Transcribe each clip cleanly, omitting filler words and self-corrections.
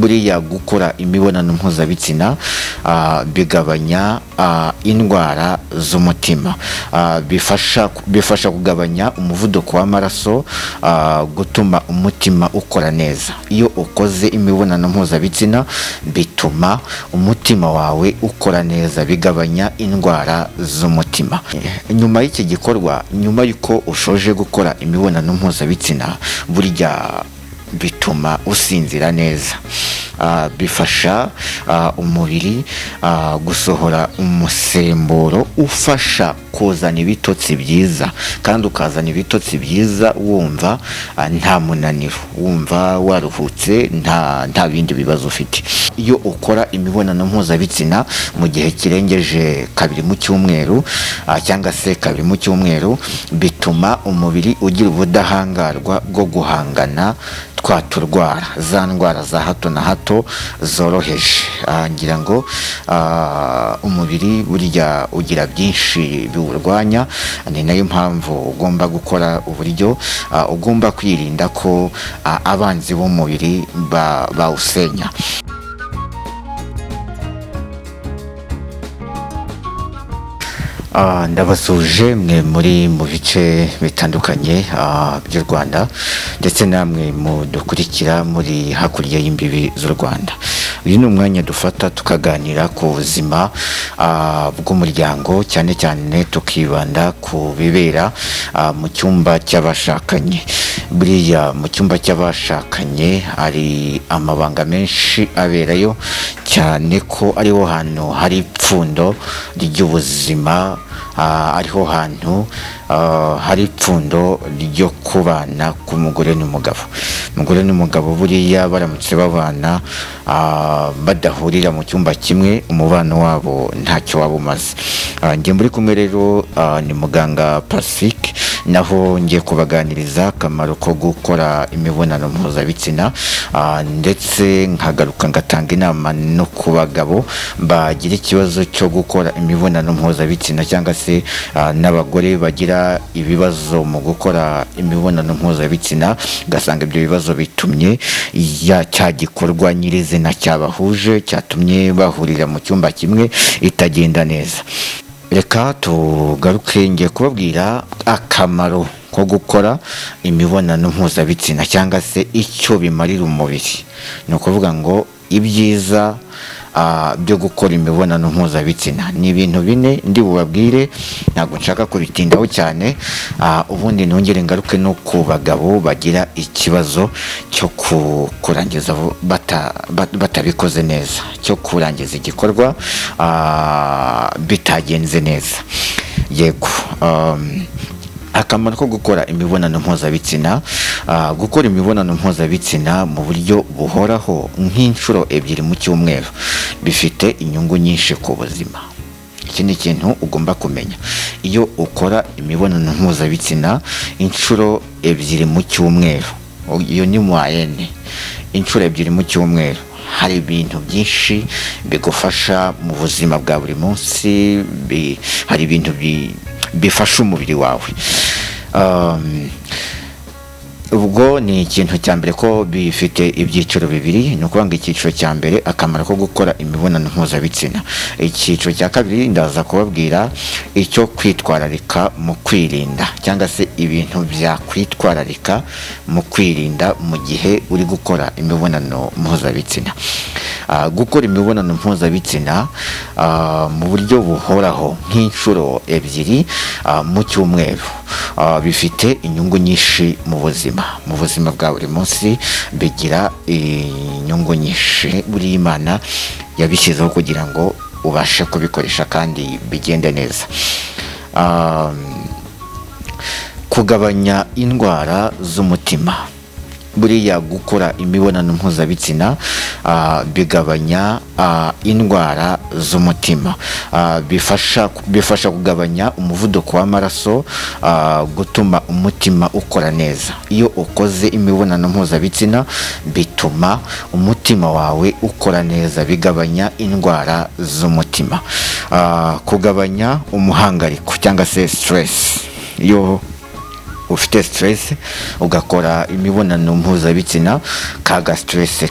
buriya gukora imibonano mpuzabitsina bigabanya indwara z'umutima, bifasha kugabanya umuvuduko w'amaraso, gutuma umutima ukora neza. Iyo ukoze imibonano mpuzabitsina bituma umutima wawe ukora neza, bigabanya indwara z'umutima. Nyuma y'iki gikorwa, nyuma y'uko ushoje gukora imibonano mpuzabitsina, burya bituma usinzira neza, bifasha umubiri gusohora umusemburo ufasha kuzana ibitotsi byiza, kandi ukazana ibitotsi byiza wumva nta munaniro, wumva waruhutse, nta bindi bibazo ufite. Iyo ukora imibonano mpuzabitsina mu gihe kirengeje 2 mu cyumweru cyangwa se 2 mu cyumweru, bituma umubiri ugira ubudahangarwa bwo guhangana turwara, za ndwara za hato na hato zoroheje. Ngira ngo umubiri burya ugira byinshi biwurwanya, ni nayo mpamvu ugomba gukora uburyo ugomba kwirinda ko abanzi b'umubiri bawusenya. Ndabasuje mwe muri mu bice bitandukanye by'u Rwanda, ndetse namwe mudukurikira muri hakurya y'imbibi z'u Rwanda. Uyu ni umwanya dufata tukaganira ku buzima bw'umuryango, cyane cyane tukibanda ku bibera mu cyumba cy'abashakanye. Buriya mu cyumba cy'abashakanye hari amabanga menshi aberayo, cyane ko ariho hantu hari ipfundo ry'ubuzima, ariho hantu hari ipfundo ryo kubana k'umugore n'umugabo. Umugore n'umugabo buriya baramutse babana badahurira mu cyumba kimwe, umubano wabo ntacyo waba umaze. Njye muri kumwe rero ni muganga Pacifique, naho ngiye kubaganiriza akamaro ko gukora imibonano mpuzabitsina, ndetse nkagaruka ngatanga inama no ku bagabo bagira ikibazo cyo gukora imibonano mpuzabitsina, cyangwa se n'abagore bagira ibibazo mu gukora imibonano mpuzabitsina, ugasanga ibyo bibazo bitumye cya gikorwa nyirizina cyabahuje, cyatumye bahurira mu cyumba kimwe itagenda neza. Reka tugaruke, ngiye kubabwira akamaro ko gukora imibonano mpuzabitsina, cyangwa se icyo bimarira umubiri. Ni ukuvuga ngo ibyiza byo gukora imibonano mpuzabitsina ni ibintu 4 ndi bubabwire, ntabwo nshaka kubitindaho cyane. Ubundi nongere ngaruke no ku bagabo bagira ikibazo cyo kurangiza batabikoze neza, cyo kurangiza igikorwa bitagenze neza. Yego, akamaro ko gukora imibonano mpuzabitsina, gukora imibonano mpuzabitsina mu buryo buhoraho nk'inshuro 2 mu cyumweru bifite inyungu nyinshi ku buzima. Iki ni ikintu ugomba kumenya. Iyo ukora imibonano mpuzabitsina inshuro 2 mu cyumweru, iyo ni moyenne, inshuro 2 mu cyumweru, hari ibintu byinshi bigufasha mu buzima bwa buri munsi, hari ibintu bifasha umubiri wawe. Ubwo ni ikintu cya mbere ko bifite ibyiciro 2. ni ukuvuga ngo icyiciro cya mbere, akamaro ko gukora imibonano mpuzabitsina. Icyiciro cya 2 ndaza kubabwira icyo kwitwararika mu kwirinda, cyangwa se ibintu bya kwitwararika mu kwirinda mu gihe uri gukora imibonano mpuzabitsina. Gukora imibonano mpuzabitsina mu buryo buhoraho nk'inshuro 2 mu cyumweru bifite inyungu nyinshi mu buzima bwa buri munsi, bigira inyungu nyinshi. Buri Imana yabishyizeho kugira ngo ubashe kubikoresha kandi bigende neza. Kugabanya indwara z'umutima, buriya gukora imibonano mpuzabitsina bigabanya indwara z'umutima, bifasha kugabanya umuvuduko w'amaraso, gutuma umutima ukora neza. Iyo ukoze imibonano mpuzabitsina bituma umutima wawe ukora neza, bigabanya indwara z'umutima. Kugabanya umuhangariko cyangwa se stress. Iyo ufite stress ugakora imibonano mpuzabitsina, kaga stress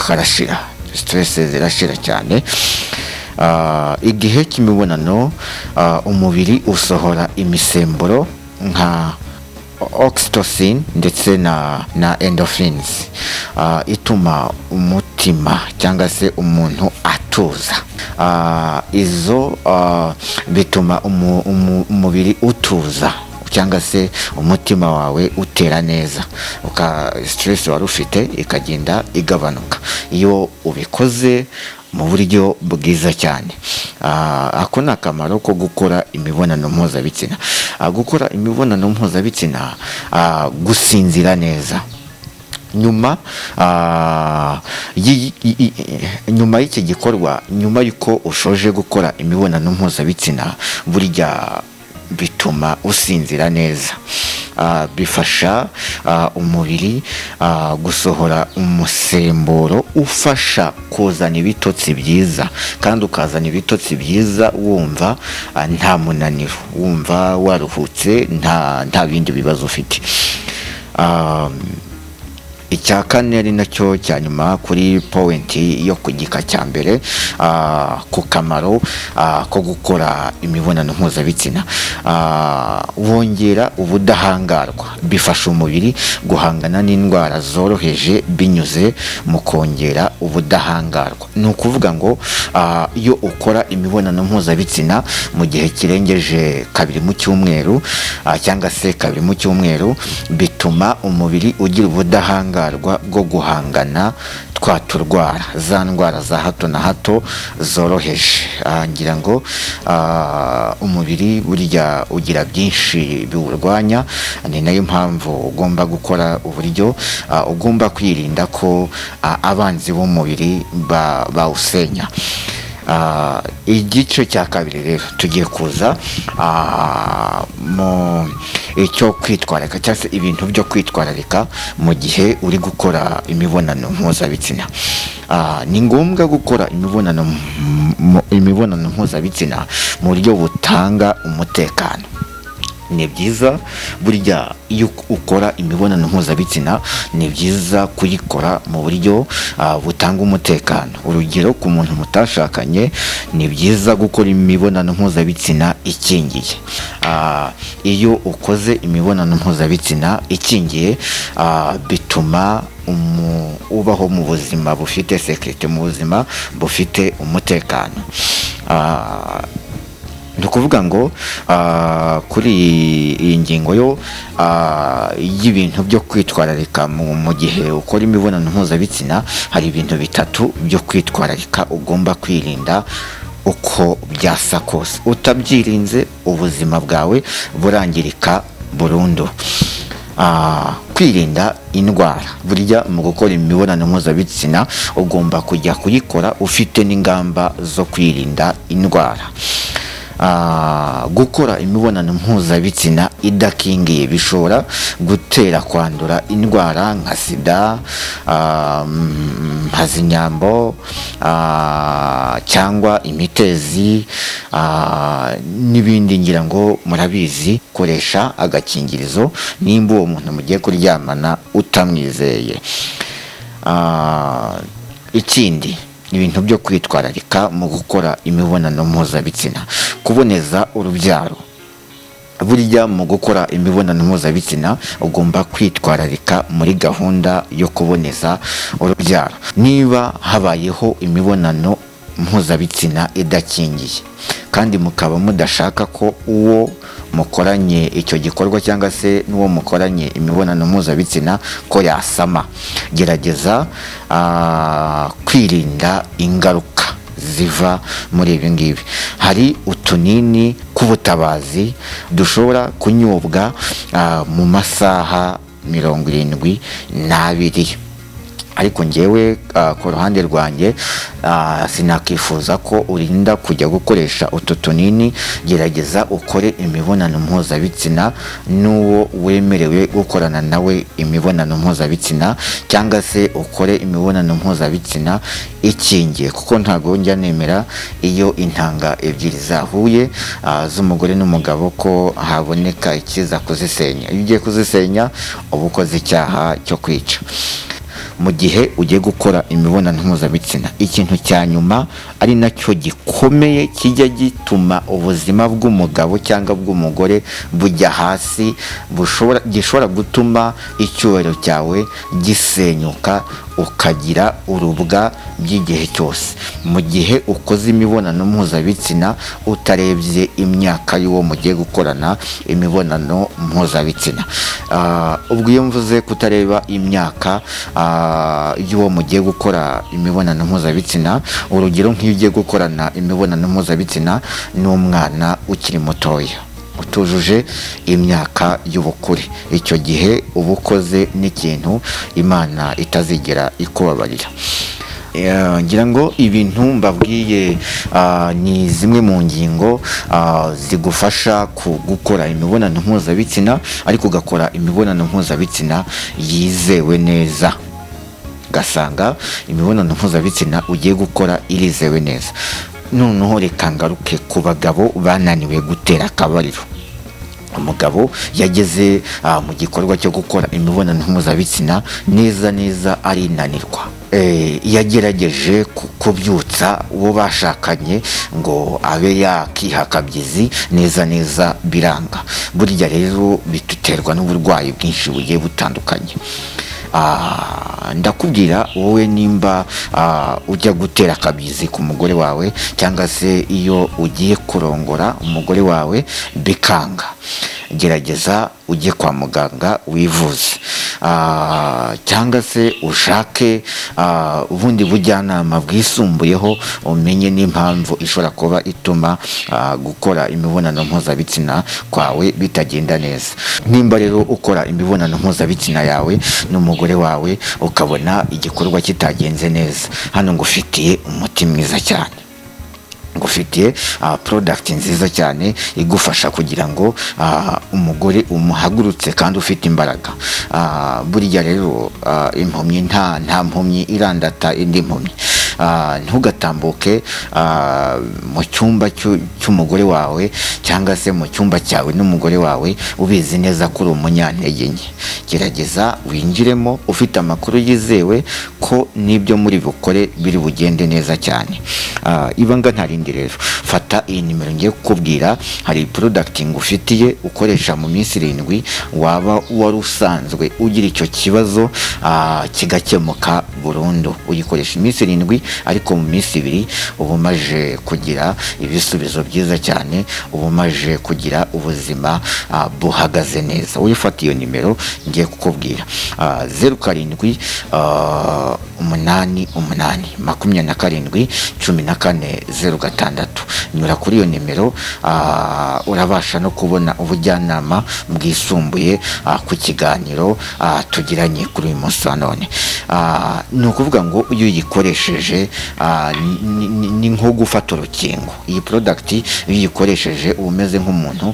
karashira, stress zirashira cyane. Igihe cy'imibonano umubiri usohora imisemburo nka oxytocin ndetse na endorphins ituma umutima cyangwa se umuntu atuza. Izo bituma umubiri utuza cyangwa se umutima wawe utera neza, stress wari ufite ikagenda igabanuka iyo ubikoze mu buryo bwiza cyane. Ako ni akamaro ko gukora imibonano mpuzabitsina. Gukora imibonano mpuzabitsina, gusinzira neza nyuma y'iki gikorwa, nyuma y'uko ushoje gukora imibonano mpuzabitsina, burya bituma usinzira neza. Bifasha umubiri gusohora umusemburo ufasha kuzana ibitotsi byiza, kandi ukazana ibitotsi byiza wumva nta munaniro, wumva waruhutse, nta bindi bibazo ufite. Icya kane ari nacyo cya nyuma kuri point yo ku gika cya mbere, ku kamaro ko gukora imibonano mpuzabitsina, wongera ubudahangarwa. Bifasha umubiri guhangana n'indwara zoroheje binyuze mu kongera ubudahangarwa. Ni ukuvuga ngo iyo ukora imibonano mpuzabitsina mu gihe kirengeje 2 mu cyumweru cyangwa se 2 mu cyumweru, bituma umubiri ugira ubudahangarwa bwo guhangana turwara, za ndwara za hato na hato zoroheje. Ngira ngo umubiri burya ugira byinshi biwurwanya, ni nayo mpamvu ugomba gukora uburyo ugomba kwirinda ko abanzi b'umubiri bawusenya. Igice cya kabiri rero tugiye kuza mu icyo kwitwararika cyangwa se ibintu byo kwitwararika mu gihe uri gukora imibonano mpuzabitsina. Ni ngombwa gukora imibonano mpuzabitsina mu buryo butanga umutekano. Ni byiza burya iyo ukora imibonano mpuzabitsina, ni byiza kuyikora mu buryo butanga umutekano. Urugero, ku muntu mutashakanye, ni byiza gukora imibonano mpuzabitsina ikingiye. Iyo ukoze imibonano mpuzabitsina ikingiye, bituma ubaho mu buzima bufite sekirite, mu buzima bufite umutekano. Ni ukuvuga ngo kuri iyi ngingo y'ibintu byo kwitwararika mu gihe ukora imibonano mpuzabitsina, hari ibintu 3 byo kwitwararika ugomba kwirinda uko byasa kose. Utabyirinze ubuzima bwawe burangirika burundu. Kwirinda indwara. Burya mu gukora imibonano mpuzabitsina ugomba kujya kuyikora ufite n'ingamba zo kwirinda indwara. Gukora imibonano mpuzabitsina idakingiye bishobora gutera kwandura indwara nka sida, mpazinyambo, cyangwa imitezi n'ibindi. Ngira ngo murabizi. Koresha agakingirizo nimba uwo muntu mugiye kuryamana utamwizeye. Ikindi, ibintu byo kwitwararika mu gukora imibonano mpuzabitsina, kuboneza urubyaro. Burya mu gukora imibonano mpuzabitsina ugomba kwitwararika muri gahunda yo kuboneza urubyaro. Niba habayeho imibonano mpuzabitsina idakingiye kandi mukaba mudashaka ko uwo mukoranye icyo gikorwa cyangwa se n'uwo mukoranye imibonano mpuzabitsina ko yasama, gerageza kwirinda ingaruka ziva muri ibi ngibi. Hari utunini k'ubutabazi dushobora kunyobwa mu masaha 72. ariko njyewe ku ruhande rwanjye sinakifuza ko urinda kujya gukoresha utu tunini. Gerageza ukore imibonano mpuzabitsina n'uwo wemerewe gukorana nawe imibonano mpuzabitsina, cyangwa se ukore imibonano mpuzabitsina ikingiye, kuko ntabwo njya nemera iyo intanga ebyiri zahuye z'umugore n'umugabo ko haboneka ikiza kuzisenya. Iyo ugiye kuzisenya uba ukoze icyaha cyo kwica. Mu gihe ugiye gukora imibonano mpuzabitsina, ikintu cya nyuma ari nacyo gikomeye kijya gituma ubuzima bw'umugabo cyangwa bw'umugore bujya hasi, gishobora gutuma icyubahiro cyawe gisenyuka, ukagira urubwa by'igihe cyose. Mu gihe ukoze imibonano mpuzabitsina utarebye imyaka y'uwo mugiye gukorana imibonano mpuzabitsina, ubwo iyo mvuze kutareba imyaka y'uwo mugiye gukora imibonano mpuzabitsina, urugero nk'iyo ugiye gukorana imibonano mpuzabitsina n'umwana ukiri mutoya utujuje imyaka y'ubukure, icyo gihe uba ukoze n'ikintu Imana itazigera ikubabarira. Ngira ngo ibintu mbabwiye ni zimwe mu ngingo zigufasha gukora imibonano mpuzabitsina, ariko ugakora imibonano mpuzabitsina yizewe neza, ugasanga imibonano mpuzabitsina ugiye gukora irizewe neza. Noneho reka ngaruke ku bagabo bananiwe gutera akabariro. Umugabo yageze mu gikorwa cyo gukora imibonano mpuzabitsina neza arinanirwa. Yagerageje kubyutsa uwo bashakanye ngo abe yakihakabyizi neza biranga. Burya rero bituterwa n'uburwayi bwinshi bugiye butandukanye. Ndakubwira wowe nimba ujya gutera akabyizi ku mugore wawe, cyangwa se iyo ugiye kurongora umugore wawe bikanga, gerageza ujye kwa muganga wivuze, cyangwa se ushake ubundi bujyanama bwisumbuyeho, umenye n'impamvu ishobora kuba ituma gukora imibonano mpuzabitsina kwawe bitagenda neza. Nimba rero ukora imibonano mpuzabitsina yawe n'umugore wawe ukabona igikorwa kitagenze neza, hano ngufitiye umuti mwiza cyane, ngufitiye product nziza cyane igufasha kugira ngo umugore umuhagurutse kandi ufite imbaraga. Burya rero impumyi nta mpumyi irandata indi mpumyi. Ntugatambuke mu cyumba cy'umugore wawe, cyangwa se mu cyumba cyawe n'umugore wawe ubizi neza ko uri umunyantege nke. Gerageza winjiremo ufite amakuru yizewe ko n'ibyo muri bukore biri bugende neza cyane. Ibanga ntarindi rero, fata iyi nimero ngiye kukubwira. Hari product ngufitiye ukoresha mu minsi 7, waba wari usanzwe ugira icyo kibazo kigakemuka burundu. Uyikoresha iminsi 7, ariko mu minsi 2 uba umaje kugira ibisubizo byiza cyane, uba umaje kugira ubuzima buhagaze neza. Uyifata iyo nimero ngiye kukubwira, 07 88 27 14 06. Nyura kuri iyo nimero, urabasha no kubona ubujyanama bwisumbuye ku kiganiro tugiranye kuri uyu munsi wa none. Ni ukuvuga ngo iyo uyikoresheje ni nko gufata urukingo. Iyi product iyo uyikoresheje uba umeze nk'umuntu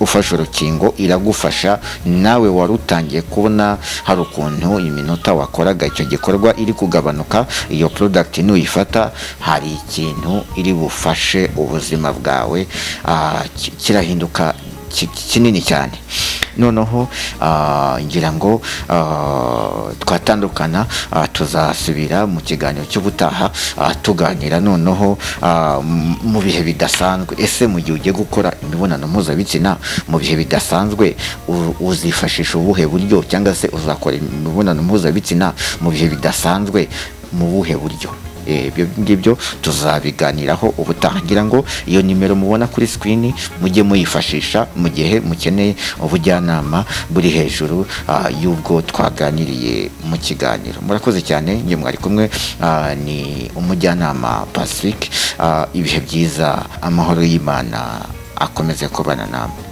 ufashe urukingo, iragufasha nawe wari utangiye kubona hari ukuntu iminota wakoraga icyo gikorwa iri kugabanuka. Iyo product nuyifata hari ikintu iri bufashe ubuzima bwawe, kirahinduka kinini cyane. Noneho ngira ngo twatandukana, tuzasubira mu kiganiro cy'ubutaha tuganira noneho mu bihe bidasanzwe. Ese mu gihe ugiye gukora imibonano mpuzabitsina mu bihe bidasanzwe uzifashisha ubuhe buryo, cyangwa se uzakora imibonano mpuzabitsina mu bihe bidasanzwe mu buhe buryo? Ibyo ngibyo tuzabiganiraho ubutaha. Ngira ngo iyo nimero mubona kuri screen mujye muyifashisha mu gihe mukeneye ubujyanama buri hejuru y'ubwo twaganiriye mu kiganiro. Murakoze cyane, nge mwari kumwe ni umujyanama Pacifique. Ibihe byiza, amahoro y'Imana akomeze kubana namwe.